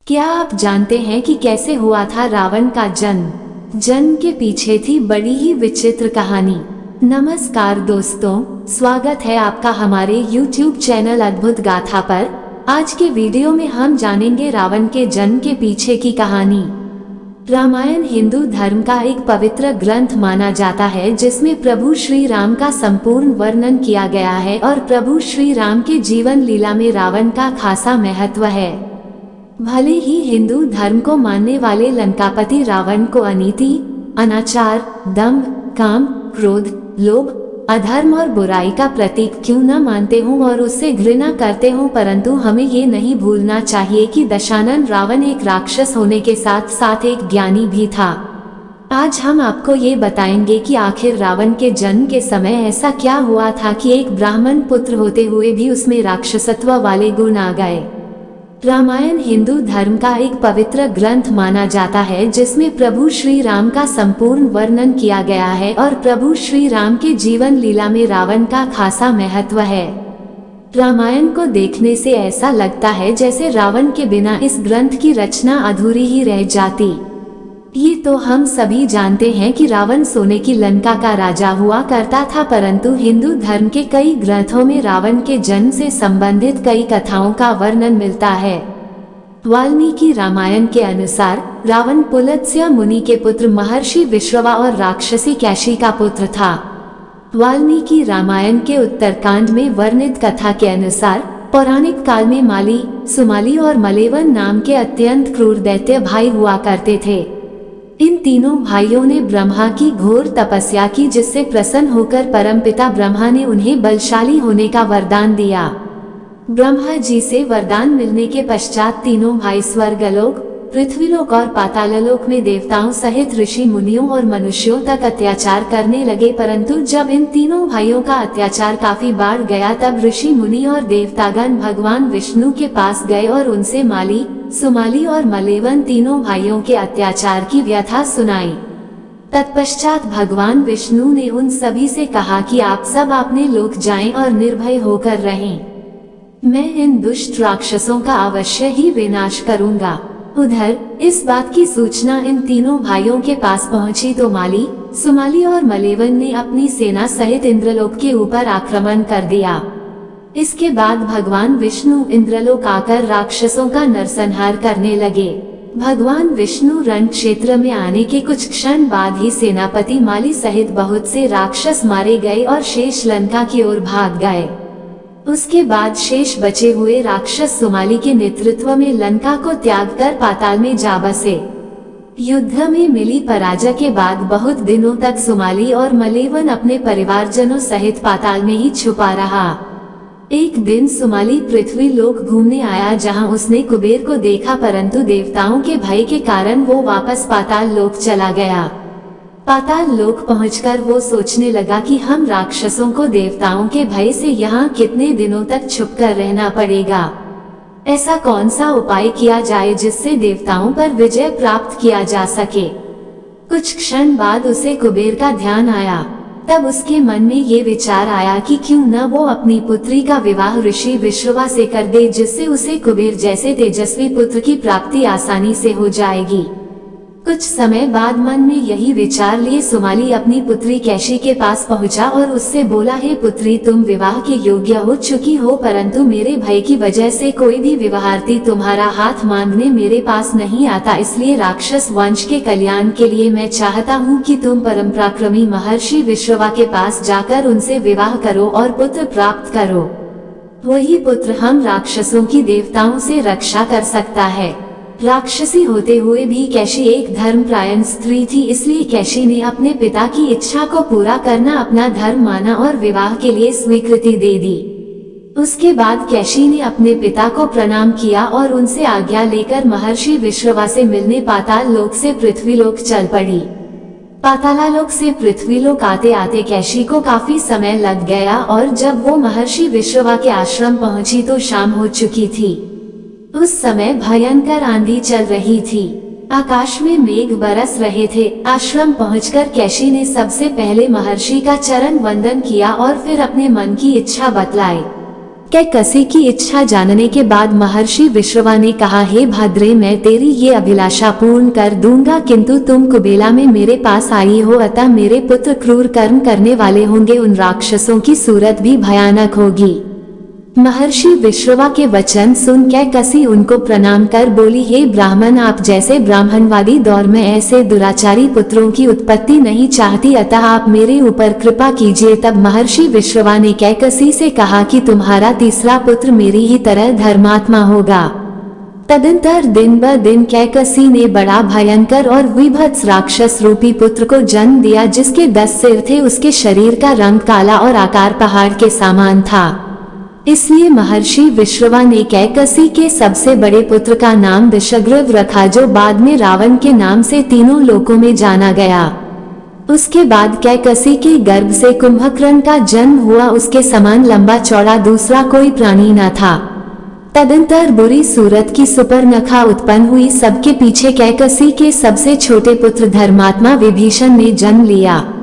क्या आप जानते हैं कि कैसे हुआ था रावण का जन्म? जन्म के पीछे थी बड़ी ही विचित्र कहानी। नमस्कार दोस्तों, स्वागत है आपका हमारे YouTube चैनल अद्भुत गाथा पर। आज के वीडियो में हम जानेंगे रावण के जन्म के पीछे की कहानी। रामायण हिंदू धर्म का एक पवित्र ग्रंथ माना जाता है, जिसमें प्रभु श्री राम का संपूर्ण वर्णन किया गया है और प्रभु श्री राम के जीवन लीला में रावण का खासा महत्व है। भले ही हिंदू धर्म को मानने वाले लंकापति रावण को अनीति, अनाचार, दंभ, काम, क्रोध, लोभ, अधर्म और बुराई का प्रतीक क्यों न मानते हों और उससे घृणा करते हों, परंतु हमें ये नहीं भूलना चाहिए कि दशानन रावण एक राक्षस होने के साथ साथ एक ज्ञानी भी था। आज हम आपको ये बताएंगे कि आखिर रावण के जन्म के समय ऐसा क्या हुआ था कि एक ब्राह्मण पुत्र होते हुए भी उसमें राक्षसत्व वाले गुण आ गए। रामायण हिंदू धर्म का एक पवित्र ग्रंथ माना जाता है, जिसमें प्रभु श्री राम का संपूर्ण वर्णन किया गया है और प्रभु श्री राम के जीवन लीला में रावण का खासा महत्व है। रामायण को देखने से ऐसा लगता है जैसे रावण के बिना इस ग्रंथ की रचना अधूरी ही रह जाती। ये तो हम सभी जानते हैं कि रावण सोने की लंका का राजा हुआ करता था, परंतु हिंदू धर्म के कई ग्रंथों में रावण के जन्म से संबंधित कई कथाओं का वर्णन मिलता है। वाल्मीकि रामायण के अनुसार रावण पुलत्स्य मुनि के पुत्र महर्षि विश्रवा और राक्षसी कैशी का पुत्र था। वाल्मीकि रामायण के उत्तरकांड में वर्णित कथा के अनुसार पौराणिक काल में माली, सुमाली और मलेवन नाम के अत्यंत क्रूर दैत्य भाई हुआ करते थे। इन तीनों भाइयों ने ब्रह्मा की घोर तपस्या की, जिससे प्रसन्न होकर परमपिता ब्रह्मा ने उन्हें बलशाली होने का वरदान दिया। ब्रह्मा जी से वरदान मिलने के पश्चात तीनों भाई स्वर्गलोक, पृथ्वीलोक और पाताललोक में देवताओं सहित ऋषि मुनियों और मनुष्यों तक अत्याचार करने लगे, परंतु जब इन तीनों भाइयों का अत्याचार काफी बढ़ गया, तब ऋषि मुनि और देवतागण भगवान विष्णु के पास गए और उनसे माली, सुमाली और मलेवन तीनों भाइयों के अत्याचार की व्यथा सुनाई। तत्पश्चात भगवान विष्णु ने उन सभी से कहा कि आप सब अपने लोक जाएं और निर्भय होकर रहें। मैं इन दुष्ट राक्षसों का अवश्य ही विनाश करूंगा। उधर इस बात की सूचना इन तीनों भाइयों के पास पहुंची तो माली, सुमाली और मलेवन ने अपनी सेना सहित इंद्रलोक के ऊपर आक्रमण कर दिया। इसके बाद भगवान विष्णु इंद्रलोक आकर राक्षसों का नरसंहार करने लगे। भगवान विष्णु रण क्षेत्र में आने के कुछ क्षण बाद ही सेनापति माली सहित बहुत से राक्षस मारे गए और शेष लंका की ओर भाग गए। उसके बाद शेष बचे हुए राक्षस सुमाली के नेतृत्व में लंका को त्याग कर पाताल में जा बसे। युद्ध में मिली पराजय के बाद बहुत दिनों तक सुमाली और मलेवन अपने परिवारजनों सहित पाताल में ही छुपा रहा। एक दिन सुमाली पृथ्वी लोक घूमने आया, जहां उसने कुबेर को देखा, परंतु देवताओं के भय के कारण वो वापस पाताल लोक चला गया। पाताल लोक पहुंचकर वो सोचने लगा कि हम राक्षसों को देवताओं के भय से यहाँ कितने दिनों तक छुपकर रहना पड़ेगा। ऐसा कौन सा उपाय किया जाए जिससे देवताओं पर विजय प्राप्त किया जा सके। कुछ क्षण बाद उसे कुबेर का ध्यान आया। तब उसके मन में ये विचार आया कि क्यों न वो अपनी पुत्री का विवाह ऋषि विश्रवा से कर दे, जिससे उसे कुबेर जैसे तेजस्वी पुत्र की प्राप्ति आसानी से हो जाएगी। कुछ समय बाद मन में यही विचार लिए सुमाली अपनी पुत्री कैशी के पास पहुंचा और उससे बोला, हे पुत्री, तुम विवाह के योग्य हो चुकी हो, परंतु मेरे भय की वजह से कोई भी विवाहार्थी तुम्हारा हाथ मांगने मेरे पास नहीं आता। इसलिए राक्षस वंश के कल्याण के लिए मैं चाहता हूँ कि तुम परम पराक्रमी महर्षि विश्रवा के पास जाकर उनसे विवाह करो और पुत्र प्राप्त करो। वही पुत्र हम राक्षसों की देवताओं से रक्षा कर सकता है। राक्षसी होते हुए भी कैशी एक धर्मपरायण स्त्री थी, इसलिए कैशी ने अपने पिता की इच्छा को पूरा करना अपना धर्म माना और विवाह के लिए स्वीकृति दे दी। उसके बाद कैशी ने अपने पिता को प्रणाम किया और उनसे आज्ञा लेकर महर्षि विश्रवा से मिलने पाताल लोक से पृथ्वीलोक चल पड़ी। पाताललोक से पृथ्वीलोक आते आते कैशी को काफी समय लग गया और जब वो महर्षि विश्रवा के आश्रम पहुंची तो शाम हो चुकी थी। उस समय भयंकर आंधी चल रही थी। आकाश में मेघ बरस रहे थे। आश्रम पहुंचकर कैशी ने सबसे पहले महर्षि का चरण वंदन किया और फिर अपने मन की इच्छा बतलाई। कैकसी की इच्छा जानने के बाद महर्षि विश्रवा ने कहा, हे भद्रे, मैं तेरी ये अभिलाषा पूर्ण कर दूंगा, किंतु तुम कुबेला में मेरे पास आई हो, अतः मेरे पुत्र क्रूर कर्म करने वाले होंगे, उन राक्षसों की सूरत भी भयानक होगी। महर्षि विश्रवा के वचन सुन कैकसी उनको प्रणाम कर बोली, हे ब्राह्मण, आप जैसे ब्राह्मणवादी दौर में ऐसे दुराचारी पुत्रों की उत्पत्ति नहीं चाहती, अतः आप मेरे ऊपर कृपा कीजिए। तब महर्षि विश्रवा ने कैकसी से कहा कि तुम्हारा तीसरा पुत्र मेरी ही तरह धर्मात्मा होगा। तदंतर दिन ब दिन कैकसी ने बड़ा भयंकर और विभत्स राक्षस रूपी पुत्र को जन्म दिया, जिसके 10 सिर थे, उसके शरीर का रंग काला और आकार पहाड़ के समान था। इसलिए महर्षि विश्रवा ने कैकसी के सबसे बड़े पुत्र का नाम दशग्रीव रखा, जो बाद में रावण के नाम से तीनों लोकों में जाना गया। उसके बाद कैकसी के गर्भ से कुंभकर्ण का जन्म हुआ, उसके समान लंबा चौड़ा दूसरा कोई प्राणी न था। तदंतर बुरी सूरत की सुपर्णखा उत्पन्न हुई। सबके पीछे कैकसी के सबसे छोटे पुत्र धर्मात्मा विभीषण ने जन्म लिया।